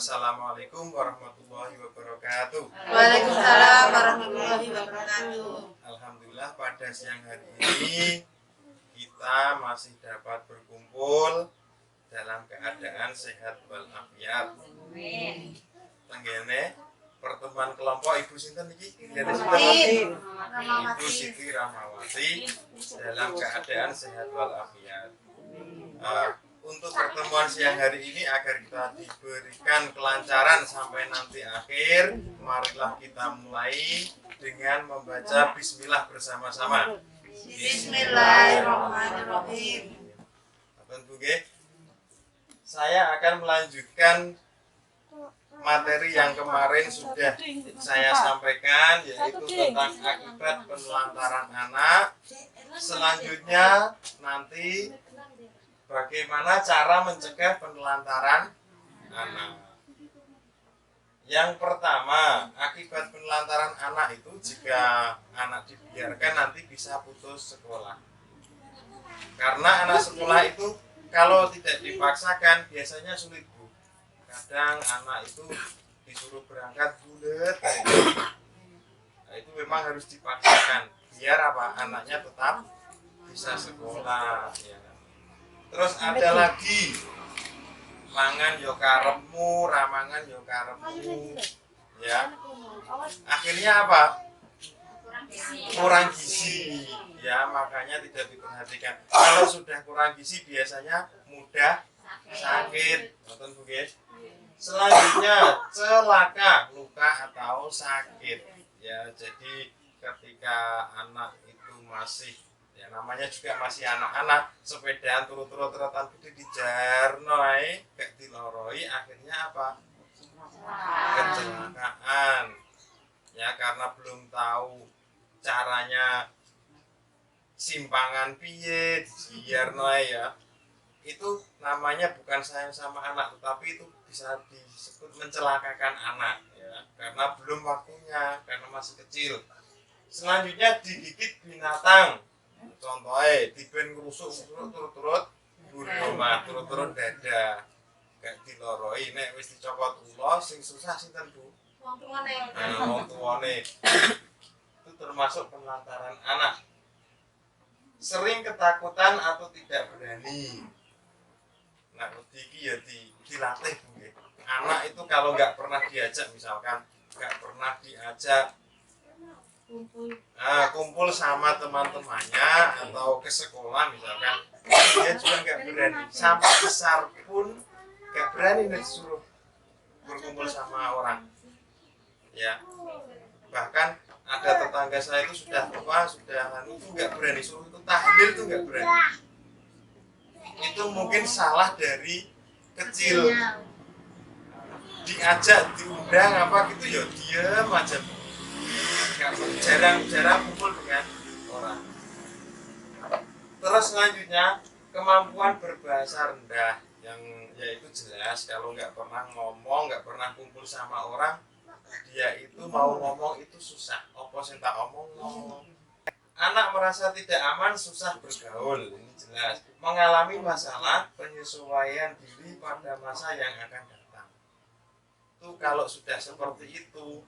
Assalamualaikum warahmatullahi wabarakatuh. Waalaikumsalam warahmatullahi wabarakatuh. Alhamdulillah pada siang hari ini kita masih dapat berkumpul dalam keadaan sehat walafiat. Tenggene pertemuan kelompok Ibu Sinten niki? Ibu Siti Rahmawati dalam keadaan sehat walafiat. Untuk pertemuan siang hari ini agar kita diberikan kelancaran sampai nanti akhir, marilah kita mulai dengan membaca bismillah bersama-sama. Bismillahirrahmanirrahim. Saya akan melanjutkan materi yang kemarin sudah saya sampaikan, yaitu tentang akibat penelantaran anak. Selanjutnya nanti bagaimana cara mencegah penelantaran anak. Yang pertama, akibat penelantaran anak itu jika anak dibiarkan nanti bisa putus sekolah. Karena anak sekolah itu kalau tidak dipaksakan biasanya sulit, Bu. Kadang anak itu disuruh berangkat bulet. Nah, itu memang harus dipaksakan biar apa? Anaknya tetap bisa sekolah, ya. Terus ada lagi mangan yo karepmu, ramangan yo karepmu, ya. Akhirnya apa? Kurang gizi, ya. Makanya tidak diperhatikan. Kalau sudah kurang gizi biasanya mudah sakit, betul Bu guys. Selanjutnya celaka, luka atau sakit, ya. Jadi ketika anak itu masih, ya namanya juga masih anak-anak, sepedaan turut-turut terutan gede dijarnoi, gak diloroi, akhirnya apa? Kecelakaan. Ya karena belum tahu caranya simpangan piye, dijarnoi, ya. Itu namanya bukan sayang sama anak, tetapi itu bisa disebut mencelakakan anak, ya. Karena belum waktunya, karena masih kecil. Selanjutnya digigit binatang. Contohnya diben ngerusuk turut-turut buri omah, turut-turut dada, gak diloroi. Nek wis dicopot ulo sing susah sinten Bu? Wong tuane. Itu termasuk penelantaran anak. Sering ketakutan atau tidak berani. Nah, iki ya dilatih Bu. Anak itu kalau nggak pernah diajak, misalkan nggak pernah diajak kumpul sama teman-temannya atau ke sekolah misalkan, dia juga nggak berani, sampai besar pun nggak berani disuruh berkumpul sama orang, ya. Bahkan ada tetangga saya itu sudah tua, sudah itu nggak berani suruh itu tahlil, itu nggak berani. Itu mungkin salah dari kecil, diajak diundang apa gitu ya diem aja, jarang kumpul dengan orang. Terus selanjutnya kemampuan berbahasa rendah, yang yaitu jelas kalau nggak pernah ngomong, nggak pernah kumpul sama orang, dia itu mau ngomong itu susah. Apa sing tak omong. Anak merasa tidak aman, susah bergaul, ini jelas. Mengalami masalah penyesuaian diri pada masa yang akan datang. Itu kalau sudah seperti itu,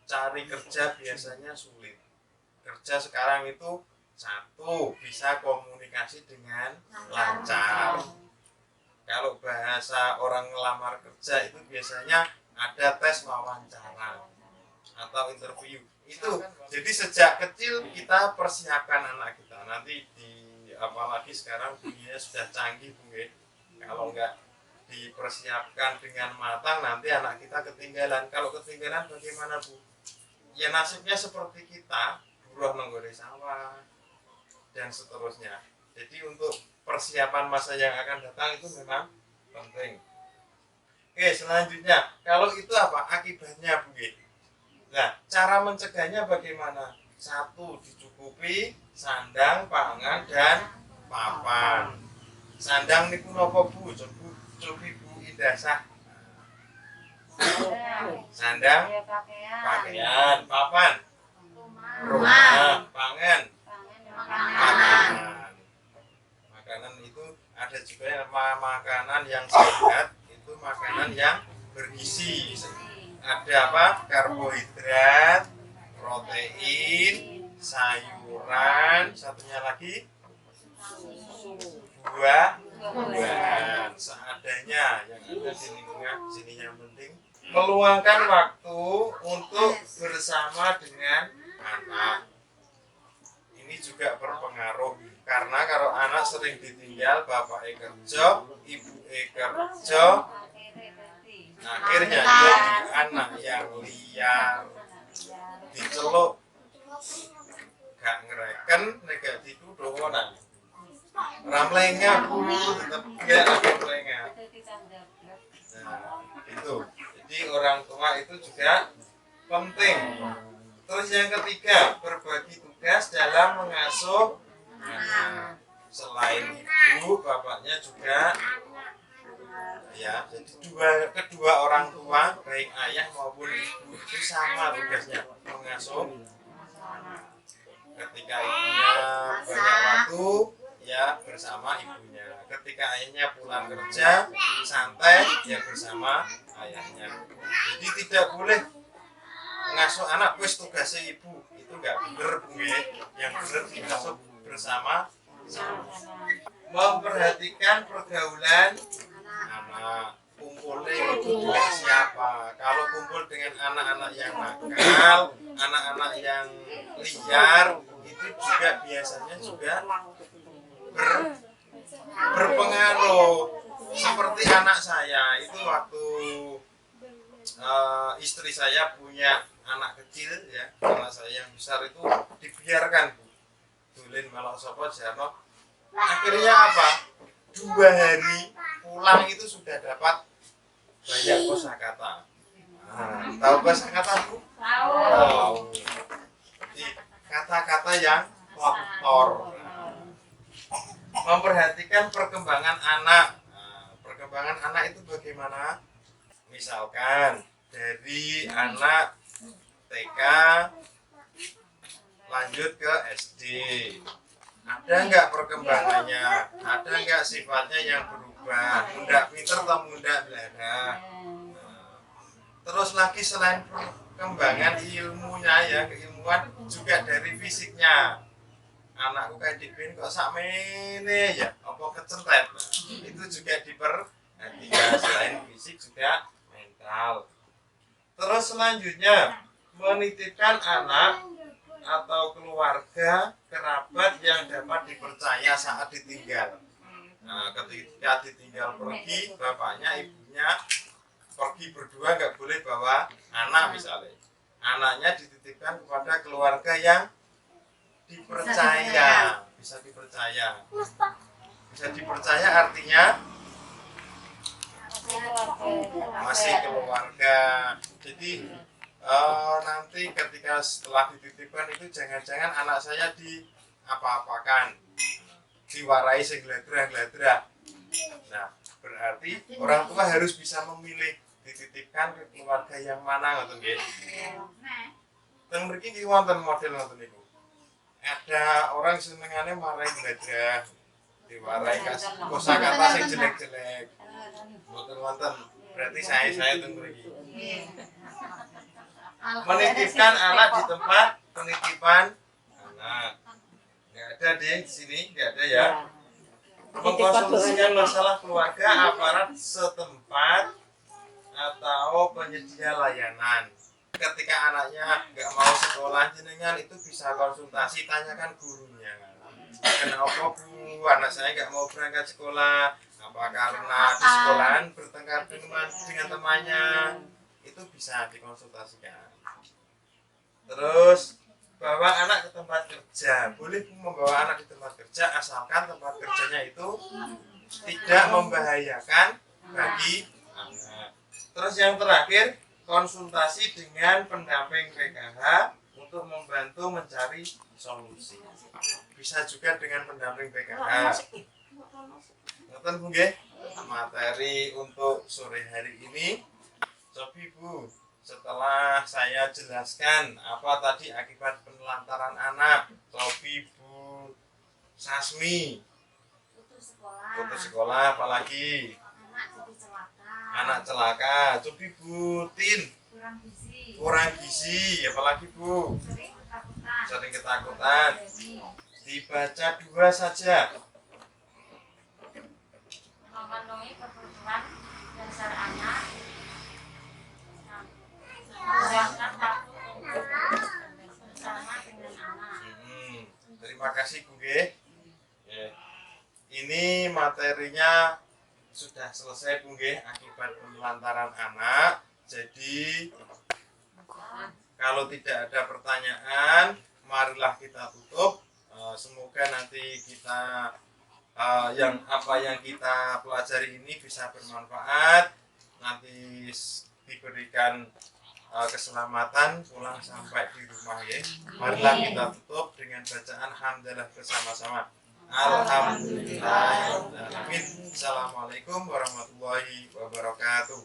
cari kerja biasanya sulit. Kerja sekarang itu satu, bisa komunikasi dengan lancar. Kalau bahasa orang ngelamar kerja itu biasanya ada tes wawancara atau interview. Itu jadi sejak kecil kita persiapkan anak kita. Nanti apalagi sekarang dunia sudah canggih Bu. Kalau nggak dipersiapkan dengan matang, nanti anak kita ketinggalan. Kalau ketinggalan bagaimana Bu? Ya nasibnya seperti kita, buruh nenggore sawah dan seterusnya. Jadi untuk persiapan masa yang akan datang itu memang penting. Oke, selanjutnya kalau itu apa akibatnya Bu? Nah, cara mencegahnya bagaimana? Satu, dicukupi sandang, pangan, dan papan. Sandang niku napa Bu? Coba Bu Indasah. Sandang, pakaian, papan, rumah, pangan, makanan. Makanan itu ada juga yang makanan yang sehat, itu makanan yang bergizi. Ada apa? Karbohidrat, protein, sayuran, satunya lagi buah-buahan seadanya yang ada di lingkungan sini. Yang penting meluangkan waktu untuk bersama dengan anak. Ini juga berpengaruh karena kalau anak sering ditinggal, bapak kerja, ibu kerja, akhirnya jadi anak yang liar, diceluk, gak ngereken, negatif itu doang. Ramlengah tetap gak ramlengah. Nah, itu. Jadi orang tua itu juga penting. Terus yang ketiga, berbagi tugas dalam mengasuh anak. Selain ibu, bapaknya juga ya. Jadi kedua orang tua, baik ayah maupun ibu itu sama tugasnya mengasuh. Ketika ibunya banyak waktu, ya bersama ibunya. Ketika ayahnya pulang kerja, santai, ya bersama ayahnya. Jadi tidak boleh ngasuh anak wis tugasnya ibu, itu nggak bener Bu. Yang bener diasuh bersama sama. Memperhatikan pergaulan anak, kumpulnya itu dengan siapa. Kalau kumpul dengan anak-anak yang nakal, anak-anak yang liar, itu juga biasanya juga berpengaruh. Seperti anak saya itu waktu istri saya punya anak kecil ya, anak saya yang besar itu dibiarkan Bu Dulin melok sopo jarno. Akhirnya apa? 2 hari pulang itu sudah dapat banyak kosakata. Tahu kosakata Bu? Tahu. Jadi kata-kata yang kotor. Memperhatikan perkembangan anak. Perkembangan anak itu bagaimana? Misalkan dari anak TK lanjut ke SD, ada nggak perkembangannya? Ada nggak sifatnya yang berubah? Muda pinter atau muda belajar? Terus lagi selain perkembangan ilmunya ya, keilmuan juga dari fisiknya. Anakku kayak dipin kok sakmene ya, apa kecentret? Itu juga diperhatikan. Selain fisik juga mental. Terus selanjutnya menitipkan anak atau keluarga kerabat yang dapat dipercaya saat ditinggal. Nah, ketika ditinggal pergi, bapaknya ibunya pergi berdua, nggak boleh bawa anak misalnya. Anaknya dititipkan kepada keluarga yang dipercaya, bisa dipercaya. Bisa dipercaya artinya masih keluarga. Jadi nanti ketika setelah dititipkan itu jangan-jangan anak saya di apa-apakan, diwarai segledra-gledra. Nah, berarti orang tua harus bisa memilih dititipkan ke keluarga yang mana ngoten nggih. Teng mriki nggih wonten model ngoten niku. Ada orang senengane marai gledra, diwarai kosakata sing jelek-jelek. Wonten. Berarti saya teng mriki. Menitipkan anak di tempat penitipan anak. Nggak ada di sini, nggak ada ya. Mengkonsultasikan masalah keluarga aparat setempat atau penyedia layanan. Ketika anaknya nggak mau sekolah jenengan itu bisa konsultasi, tanyakan gurunya. Kenapa Bu, anak saya nggak mau berangkat sekolah? Apa karena di sekolahan bertengkar dengan temannya? Itu bisa dikonsultasikan. Terus bawa anak ke tempat kerja, boleh membawa anak di tempat kerja asalkan tempat kerjanya itu tidak membahayakan bagi anak. Terus yang terakhir, konsultasi dengan pendamping PKH untuk membantu mencari solusi. Bisa juga dengan pendamping PKH. Ngoten Bu nggih, materi untuk sore hari ini. Sobi Bu, setelah saya jelaskan apa tadi akibat penelantaran anak, Sobi Bu Sasmi, putus sekolah apalagi, anak jadi celaka, Anak celaka. Coba Bu Tin. Kurang gizi. Apalagi Bu? Sering ketakutan. Dibaca 2 saja. Memenuhi kebutuhan dasar anak, sedangkan waktu untuk bersama dengan anak. Terima kasih Bu G. Ini materinya sudah selesai Bu G akibat penelantaran anak. Jadi kalau tidak ada pertanyaan, marilah kita tutup. Semoga nanti kita yang kita pelajari ini bisa bermanfaat. Nanti diberikan keselamatan pulang sampai di rumah ya. Marilah kita tutup dengan bacaan hamdalah bersama-sama. Alhamdulillah. Assalamualaikum warahmatullahi wabarakatuh.